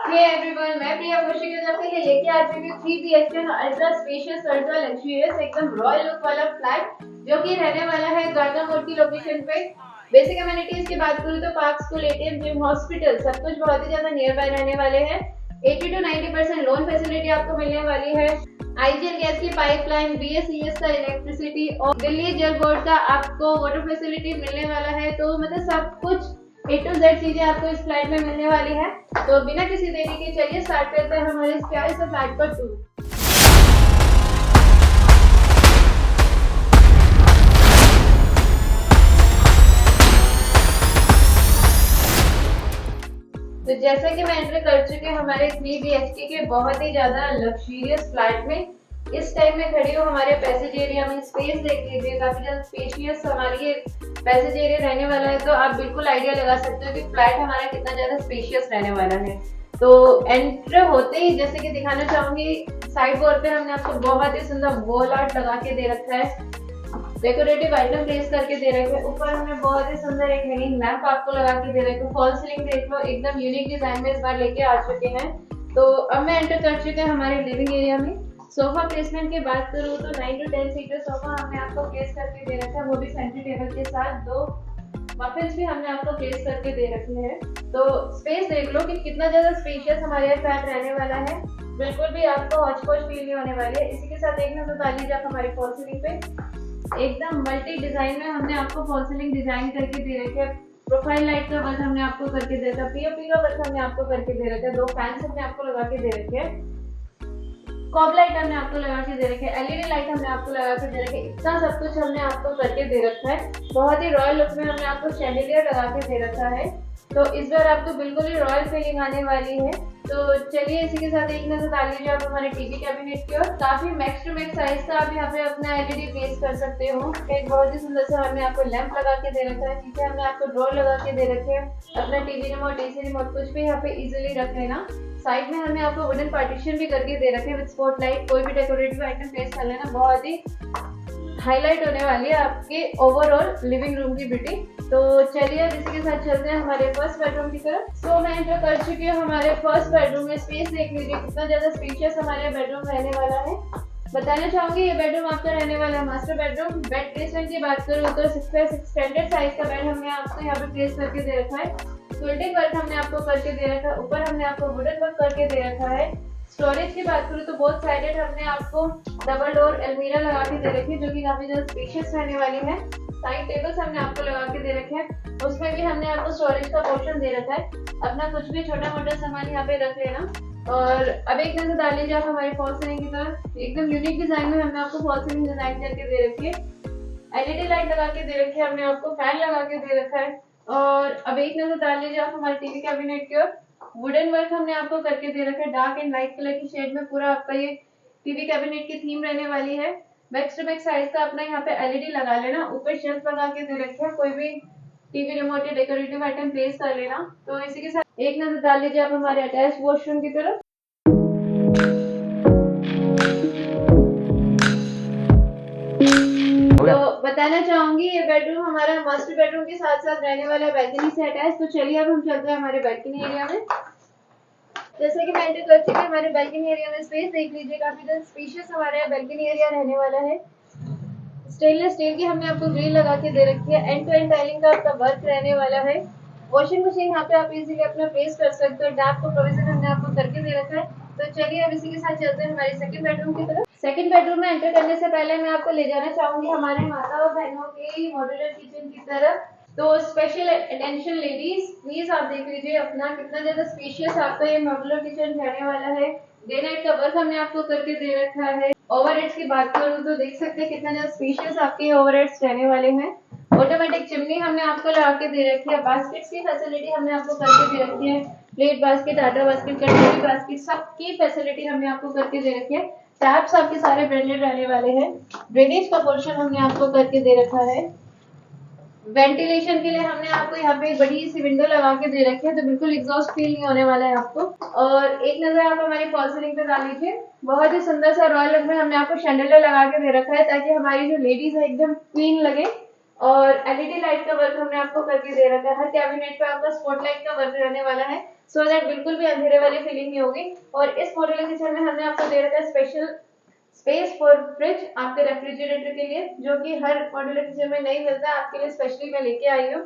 Hey everyone, मैं प्रिया मुर्शिद आपके लिए लेके आ चुकी हूँ 3 BHK ultra spacious ultra luxurious एकदम रॉयल लुक वाला फ्लैट जो कि रहने वाला है गार्डन मोड़ की लोकेशन पे। बेसिक अमेनिटीज की बात करूँ तो park, school, ATM, gym, hospital सब कुछ बहुत ही ज्यादा नियर बाय रहने वाले हैं। 80 to 90% लोन फैसिलिटी आपको मिलने वाली है। आईजीएल गैस की पाइपलाइन, बीएसईएस का इलेक्ट्रिसिटी और दिल्ली जल बोर्ड का आपको वाटर फैसिलिटी मिलने वाला है। तो मतलब सब कुछ A to Z चीजें आपको इस फ्लाइट में मिलने वाली है। तो बिना किसी देरी के चलिए स्टार्ट करते हैं हमारे इस प्यारे से फ्लाइट पर टूर। तो जैसा कि मैं एंटर कर चुके हमारे 3 BHK के बहुत ही ज्यादा लग्जरियस फ्लाइट में। इस टाइम में खड़ी हूँ हमारे पैसेज एरिया में। स्पेस देख लीजिए, काफी ज्यादा स्पेशियस हमारी पैसेज एरिया रहने वाला है। तो आप बिल्कुल आइडिया लगा सकते हो कि फ्लाइट हमारा कितना ज्यादा स्पेशियस रहने वाला है। तो एंटर होते ही जैसे कि दिखाना चाहूंगी, साइड बोर्ड पे हमने आपको बहुत ही सुंदर वॉल आर्ट लगा के दे रखा है, डेकोरेटिव आइटम प्लेस करके दे रखे हैं। ऊपर हमें बहुत ही सुंदर एक हैंगिंग लैंप आपको लगा के दे रखे हैं। फॉल सीलिंग देख लो, एकदम यूनिक डिजाइन में इस बार लेके आ चुके हैं। तो अब मैं एंटर कर चुके हैं हमारे लिविंग एरिया में। सोफा प्लेसमेंट की बात करूँ तो 9 to 10 सीटर सोफा हमने आपको प्लेस करके दे रखा है, वो भी सेंटर टेबल के साथ। 2 मफिन्स भी हमने आपको प्लेस करके दे रखे हैं। तो स्पेस देख लो कि कितना ज्यादा स्पेशियस हमारे यहाँ फ्लैट रहने वाला है। बिल्कुल भी आपको हौच पौच फील नहीं होने वाली है। इसी के साथ एक नजर डाल लीजिए आप हमारी फॉल सीलिंग पे। एकदम मल्टी डिजाइन में हमने आपको फॉल सीलिंग डिजाइन करके दे रखे हैं। प्रोफाइल लाइट का वर्क हमने आपको करके दे रखा है, पीओपी का वर्क हमने आपको करके दे रखा है। 2 फैंस हमने आपको लगा के दे रखे हैं। कॉब लाइट हमने आपको लगा के दे रखे हैं, एलईडी लाइट हमने आपको लगा के दे रखे हैं। इतना सब कुछ हमने आपको करके दे रखा है। बहुत ही रॉयल लुक में हमने आपको शैंडिलियर लगा के दे रखा है। तो इस बार आपको बिल्कुल ही रॉयल फीलिंग आने वाली है। तो चलिए इसी के साथ एक नजर डाल लीजिए आप हमारे टीवी कैबिनेट की ओर। काफी मैक्स टू मैक्स साइज का आप यहाँ पे अपना एलईडी प्लेस कर सकते हो। एक बहुत ही सुंदर सा हमने आपको लैंप लगा के दे रखा है। पीछे हमने आपको ड्रॉर लगा के दे रखे हैं। अपना टीवी रिमोट, एसी रिमोट कुछ भी यहाँ पे इजीली रख लेना। साइड में हमने आपको वुडन पार्टीशन भी करके दे रखे हैं विद स्पॉटलाइट। कोई भी डेकोरेटिव आइटम प्लेस कर लेना, बहुत ही हाईलाइट होने वाली है आपके ओवरऑल लिविंग रूम की ब्यूटी। तो चलिए अब इसी के साथ चलते हैं हमारे फर्स्ट बेडरूम की तरफ। सो मैं एंटर कर चुकी हूँ हमारे फर्स्ट बेडरूम में। स्पेस देख लीजिए कितना ज्यादा स्पेशियस हमारे बेडरूम रहने वाला है। बताना चाहूंगी ये बेडरूम आपका रहने वाला है मास्टर बेडरूम। बेड प्लेसमेंट की बात करूँ तो 6x6 स्टैंडर्ड साइज का बेड हमने आपको यहाँ पे प्लेस करके दे रखा है। क्विल्टिंग वर्क हमने आपको करके दे रखा है। ऊपर हमने आपको वुडन वर्क करके दे रखा है। स्टोरेज की बात करूँ तो बोथ साइडेड हमने आपको डबल डोर अलमीरा लगा के दे रखी है, जो कि काफी ज्यादा स्पेशियस रहने वाली है। साइड टेबल्स हमने आपको लगा के दे रखे हैं, उसमें भी हमने आपको स्टोरेज का पोर्शन दे रखा है। अपना कुछ भी छोटा मोटा सामान यहाँ पे रख लेना। और अब एक नजर डाल लीजिए आप हमारी फॉल सीलिंग की तरफ। एकदम यूनिक डिजाइन में हमने आपको फॉल सीलिंग डिजाइन करके दे रखी है। एलईडी लाइट लगा के दे रखी है, हमने आपको फैन लगा के दे रखा है। और अब एक नजर डाल लीजिए आप हमारे टीवी कैबिनेट की ओर। वुडन वर्क हमने आपको करके दे रखा है। डार्क एंड लाइट कलर की शेड में पूरा आपका ये टीवी कैबिनेट की थीम रहने वाली है। मैक्स टू मैक्स साइज का अपना यहाँ पे एलईडी लगा लेना। ऊपर शेल्फ लगा के दे रखे हैं, कोई भी टीवी रिमोट या डेकोरेटिव आइटम प्लेस कर लेना। तो इसी के साथ एक नजर डाल लीजिए आप हमारे अटैच वॉशरूम की तरफ। तो बताना चाहूंगी ये बेडरूम हमारा मास्टर बेडरूम के साथ साथ रहने वाला बैल्कनी से अटैच। तो चलिए अब हम चलते हैं हमारे बैल्कनी एरिया में। जैसे कि मैं एंटर कर चुकी हूँ हमारे बैल्कनी एरिया में। स्पेस देख लीजिए, काफी ज्यादा स्पेशियस हमारे यहाँ बैल्कनी एरिया रहने वाला है। स्टेनलेस स्टील की हमने आपको ग्रिल लगा के दे रखी है। एंड टू एंड टाइलिंग का आपका वर्क रहने वाला है। वॉशिंग मशीन यहाँ पे आप इजीली अपना प्लेस कर सकते हो। डैप को प्रोविजन हमने आपको करके दे रखा है। तो चलिए अब इसी के साथ चलते हैं हमारे सेकंड बेडरूम की तरफ। सेकंड बेडरूम में एंटर करने से पहले मैं आपको ले जाना चाहूंगी हमारे माता और बहनों के मॉड्यूलर किचन की तरफ। तो स्पेशल अटेंशन लेडीज, प्लीज आप देख लीजिए अपना कितना ज्यादा स्पेशियस आपका ये मॉड्यूलर किचन रहने वाला है। डे नाइट का वर्क हमने आपको करके दे रखा है। ओवरहेड्स की बात करूँ तो देख सकते हैं कितना ज्यादा स्पेशियस आपके ओवरहेड्स रहने वाले हैं। ऑटोमेटिक चिमनी हमने आपको लगा के दे रखी है। बास्केट्स की फैसिलिटी हमने आपको करके दे रखी है। प्लेट बास्केट, आटा बास्केट, कटोरी बास्केट सबकी फैसिलिटी हमने आपको करके दे रखी है। टैप्स आपके सारे ब्रांडेड रहने वाले हैं। ड्रेनेज का पोर्शन हमने आपको करके दे रखा है। वेंटिलेशन के लिए हमने आपको यहाँ पे एक बड़ी सी विंडो लगा के दे रखी है, तो बिल्कुल एग्जॉस्ट फील नहीं होने वाला है आपको। और एक नजर आप हमारी फॉल सीलिंग पे डाल लीजिए। बहुत ही सुंदर सा रॉयल लुक में हमने आपको शैंडलियर लगा के दे रखा है, ताकि हमारी जो लेडीज है एकदम क्लीन लगे। और एलईडी लाइट का वर्क हमने आपको करके दे रखा है। हर कैबिनेट पे आपका स्पॉटलाइट का वर्क रहने वाला है। सो दैट बिल्कुल भी अंधेरे वाली फीलिंग नहीं होगी। और इस मॉड्यूलर किचन में हमने आपको दे रखा है स्पेशल स्पेस फॉर फ्रिज आपके रेफ्रिजरेटर के लिए, जो कि हर मॉड्यूलर किचन में नहीं मिलता, आपके लिए स्पेशली मैं लेके आई हूँ।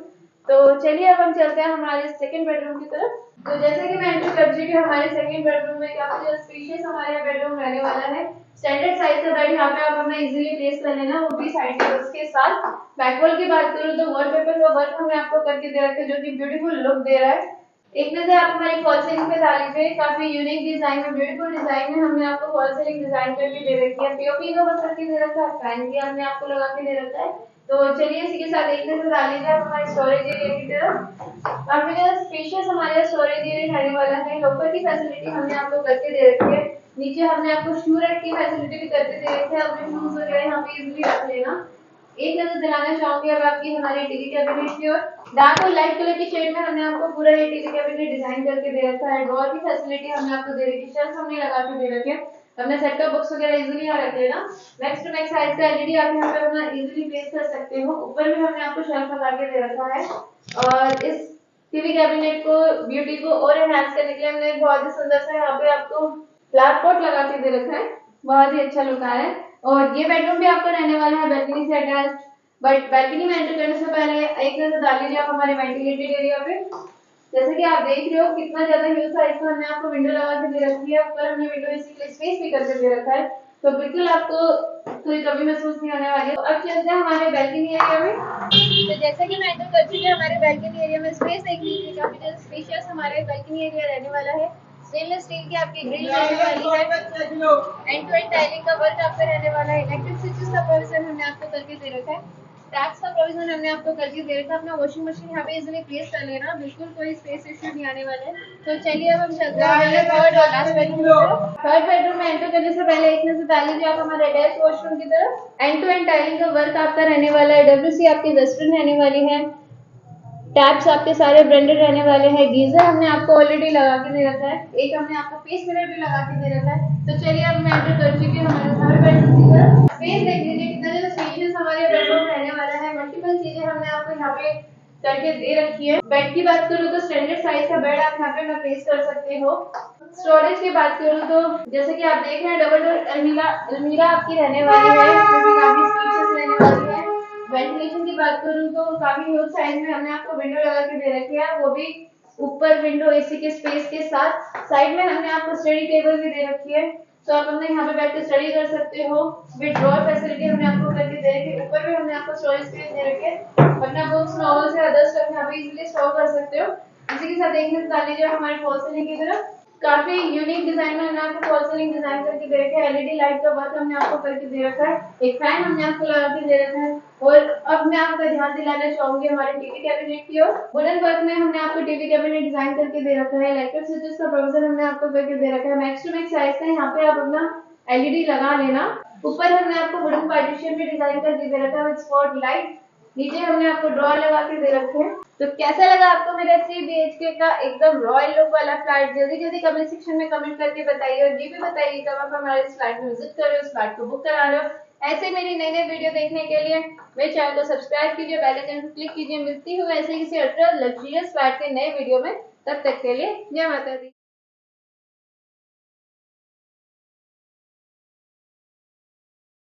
तो चलिए अब हम चलते हैं हमारे सेकंड बेडरूम की तरफ। तो जैसे कि मैं एंटर कर चुकी हूँ हमारे सेकंड बेडरूम में, काफी स्पेशियस हमारे बेडरूम रहने वाला है। स्टैंडर्ड साइज का बेड यहाँ पे आप अपना इजीली प्लेस कर लेना, वो भी साइड टेबल्स के साथ। बैकवॉल की बात करूँ तो वॉलपेपर का वर्क हमने आपको करके दे रखा है, जो कि ब्यूटीफुल लुक दे रहा है। एक नजर आप हमारी फॉल सीलिंग पे डाल लीजिए, काफी यूनिक डिजाइन में, ब्यूटीफुल डिजाइन में हमने आपको फॉल सीलिंग डिजाइन करके दे रखी है। पीओपी का वर्क करके दे रखा है, फैन भी हमने आपको लगा के दे रखा है। तो चलिए इसी के साथ एक नजर डाल लीजिए आप हमारे स्टोरेज एरिया की तरफ। काफी ज्यादा स्पेशियस हमारे स्टोरेज एरिया रहने वाला है। लॉकर की फैसिलिटी हमने आपको करके दे रखी है। नीचे हमने आपको शू रैक की फैसिलिटी भी करके दे रखी है, अपने शूज वगैरह यहाँ पे इजीली रख लेना। एक नजर दिलाना चाहूंगी अब आपकी हमारे टीवी कैबिनेट की ओर। डार्क और लाइट कलर की शेड में हमने आपको पूरा ये टीवी कैबिनेट डिजाइन करके दे रखा है। ड्रॉअर की फैसिलिटी हमने आपको दे रखी है, शेल्फ हमने लगा के दे रखे हैं, अपने सेट टॉप बॉक्स वगैरह इजीली यहाँ रख लेना। मैक्स टू मैक्स साइज का एलईडी आप यहाँ पे अपना इजीली प्लेस कर सकते हो। ऊपर भी हमने आपको शेल्फ लगा के दे रखा है। और इस टीवी कैबिनेट को ब्यूटी को और एनहांस करने के लिए हमने बहुत ही सुंदर सा यहाँ पे आपको फ्लावर पॉट लगा के दे रखा है, बहुत ही अच्छा लुक आ रहा है। और ये बेडरूम भी आपको रहने वाला है बैल्कनी से अटैच्ड। बट बैल्कनी में एंटर करने से पहले एक नजर डाल लीजिए आप हमारे वेंटिलेटेड एरिया पे। जैसे कि आप देख रहे हो कितना ज्यादा ह्यूज साइज का हमने आपको विंडो लगा के दे रखी है। ऊपर हमने विंडो एसी के स्पेस भी करके दे रखा है, तो बिल्कुल आपको कोई कमी महसूस नहीं होने वाली है। तो अब चलते हैं हमारे बैल्कनी एरिया में। तो जैसे कि मैं एंटर कर चुकी हूँ हमारे बैल्कनी एरिया में, स्पेस देख लीजिए, काफी ज्यादा स्पेशियस हमारे बैल्कनी एरिया रहने वाला है। स्टेनलेस स्टील की आपकी ग्रिल रहने वाली है। एंड टू एंड टाइलिंग का वर्क आपका रहने वाला है। इलेक्ट्रिक स्विचेस का प्रोविजन हमने आपको करके दे रखा है। टैप्स का प्रोविजन हमने आपको करके दे रखा है। अपना वॉशिंग मशीन यहाँ पे इजीली प्लेस कर लेना, बिल्कुल कोई स्पेस इश्यू नहीं आने वाला है। तो चलिए अब हम चलते हैं थर्ड और लास्ट बेडरूम की तरफ। थर्ड बेडरूम में एंटर करने से पहले एक नजर डाल लीजिए आप हमारे अटैच वॉशरूम की तरफ। एंड टू एंड टाइलिंग का वर्क आपका रहने वाला है। डब्ल्यूसी आपकी वेस्टर्न रहने वाली है। टैप्स आपके सारे ब्रांडेड रहने वाले हैं। गीजर हमने आपको ऑलरेडी लगा के दे रखा है। एक हमने आपको फेस मिरर भी लगा के दे रखा है। तो चलिए अब मैं एंटर कर चुकी हूँ हमारे थर्ड बेडरूम की तरफ। स्पेस देख लीजिए कितना ज्यादा स्पेशियस हमारे बेडरूम रहने वाला है। मल्टीपल चीजें हमने आपको यहाँ पे करके दे रखी है। बेड की बात करूँ तो स्टैंडर्ड साइज का बेड आप यहाँ पे प्लेस कर सकते हो। स्टोरेज की बात करूँ तो जैसे कि आप देख रहे हैं डबल डोर अलमीरा आपकी रहने वाली है, जो कि काफी स्पेशियस रहने वाली है। वेंटिलेशन की बात करूँ तो काफी ह्यूज साइज में हमने आपको विंडो लगा के दे रखी है, वो भी ऊपर विंडो एसी के स्पेस के साथ। साइड में हमने आपको स्टडी टेबल भी दे रखी है, तो आप अपने यहाँ पे बैठ के स्टडी कर सकते हो। विद ड्रॉअर फैसिलिटी हमने आपको करके दे रखी है। ऊपर भी हमने आपको स्टोरेज स्पेस दे रखी है, अपना बुक्स नॉवेल्स या अदर स्टफ यहाँ पे इजीली स्टोर कर सकते हो। इसी के साथ देखने डाल लीजिए हमारे फॉल सीलिंग की तरफ। काफी यूनिक डिजाइन में हमने आपको फॉल सीलिंग डिजाइन करके दे रखा है। एलईडी लाइट का वर्क हमने आपको करके दे रखा है। एक फैन हमने आपको लगा के दे रखा है। और अब मैं आपका ध्यान दिलाना चाहूंगी हमारे टीवी कैबिनेट की ओर। वुडन वर्क में हमने आपको टीवी कैबिनेट डिजाइन करके दे रखा है। इलेक्ट्रिक स्विचेस का प्रोविजन हमने आपको करके दे रखा है। मैक्स टू मैक्स साइज का यहाँ पे आप अपना एलईडी लगा लेना। ऊपर हमने आपको वुडन पार्टीशन भी डिजाइन करके दे रखा है विद स्पॉट लाइट। नीचे हमने आपको ड्रॉअर लगा के दे रखे हैं। तो कैसा लगा आपको मेरा 3 BHK का एकदम रॉयल लुक वाला फ्लैट? जल्दी जल्दी कमेंट सेक्शन में कमेंट करके बताइए। और ये भी बताइए कब आप हमारे इस फ्लैट में विजिट कर रहे हो, इस फ्लैट को बुक करा रहे हो। ऐसे मेरी नई नई वीडियो देखने के लिए मेरे चैनल को सब्सक्राइब कीजिए, बेल आइकन को क्लिक कीजिए। मिलती हूँ ऐसे किसी अल्ट्रा लग्जरियस फ्लैट के नए वीडियो में। तब तक के लिए जय माता दी।